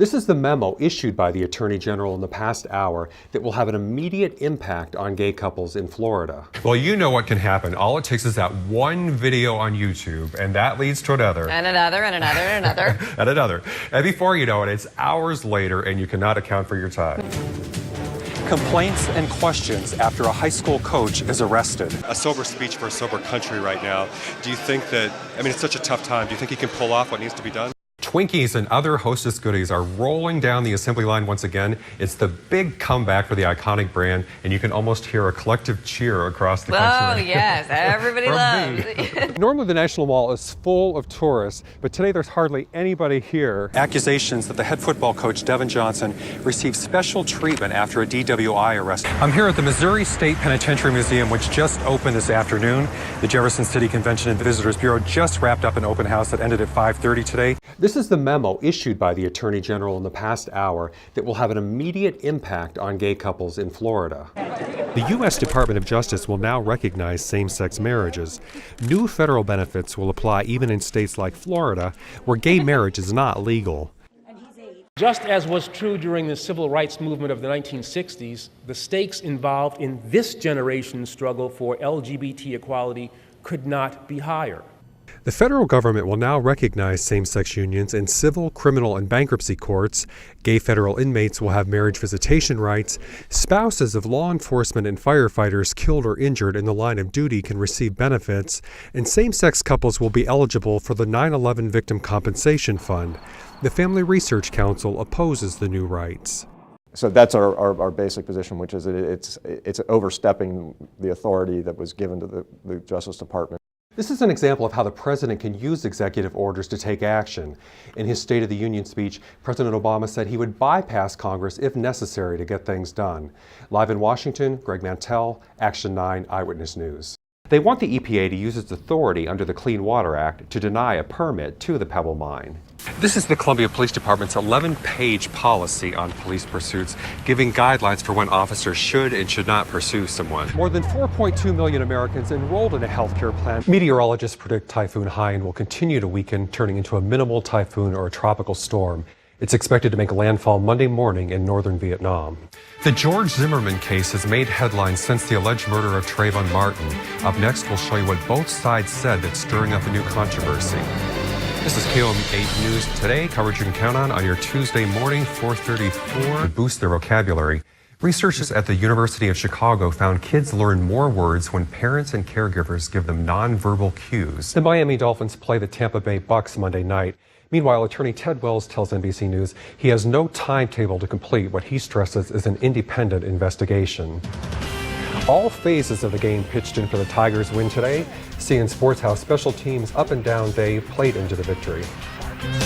This is the memo issued by the Attorney General in the past hour that will have an immediate impact on gay couples in Florida. Well, you know what can happen. All it takes is that one video on YouTube, and that leads to another. And another, and another, and another. And another. And before you know it, it's hours later, and you cannot account for your time. Complaints and questions after a high school coach is arrested. A sober speech for a sober country right now. Do you think that, it's such a tough time. Do you think he can pull off what needs to be done? Twinkies and other Hostess goodies are rolling down the assembly line once again. It's the big comeback for the iconic brand, and you can almost hear a collective cheer across the country. Oh, yes. Everybody loves it. Normally the National Mall is full of tourists, but today there's hardly anybody here. Accusations that the head football coach, Devin Johnson, received special treatment after a DWI arrest. I'm here at the Missouri State Penitentiary Museum, which just opened this afternoon. The Jefferson City Convention and Visitors Bureau just wrapped up an open house that ended at 5:30 today. This is the memo issued by the Attorney General in the past hour that will have an immediate impact on gay couples in Florida. The U.S. Department of Justice will now recognize same-sex marriages. New federal benefits will apply even in states like Florida, where gay marriage is not legal. Just as was true during the civil rights movement of the 1960s, the stakes involved in this generation's struggle for LGBT equality could not be higher. The federal government will now recognize same-sex unions in civil, criminal, and bankruptcy courts. Gay federal inmates will have marriage visitation rights. Spouses of law enforcement and firefighters killed or injured in the line of duty can receive benefits, and same-sex couples will be eligible for the 9/11 Victim Compensation Fund. The Family Research Council opposes the new rights. So that's our basic position, which is it's overstepping the authority that was given to the Justice Department. This is an example of how the president can use executive orders to take action. In his State of the Union speech, President Obama said he would bypass Congress if necessary to get things done. Live in Washington, Greg Mantell, Action 9 Eyewitness News. They want the EPA to use its authority under the Clean Water Act to deny a permit to the Pebble Mine. This is the Columbia Police Department's 11-page policy on police pursuits, giving guidelines for when officers should and should not pursue someone. More than 4.2 million Americans enrolled in a healthcare plan. Meteorologists predict Typhoon Haiyan will continue to weaken, turning into a minimal typhoon or a tropical storm. It's expected to make landfall Monday morning in northern Vietnam. The George Zimmerman case has made headlines since the alleged murder of Trayvon Martin. Up next, we'll show you what both sides said that's stirring up a new controversy. This is KOMU 8 News Today, coverage you can count on your Tuesday morning, 4:34. To boost their vocabulary, researchers at the University of Chicago found kids learn more words when parents and caregivers give them nonverbal cues. The Miami Dolphins play the Tampa Bay Bucks Monday night. Meanwhile, attorney Ted Wells tells NBC News he has no timetable to complete what he stresses is an independent investigation. All phases of the game pitched in for the Tigers' win today. CN Sports House special teams up and down day played into the victory.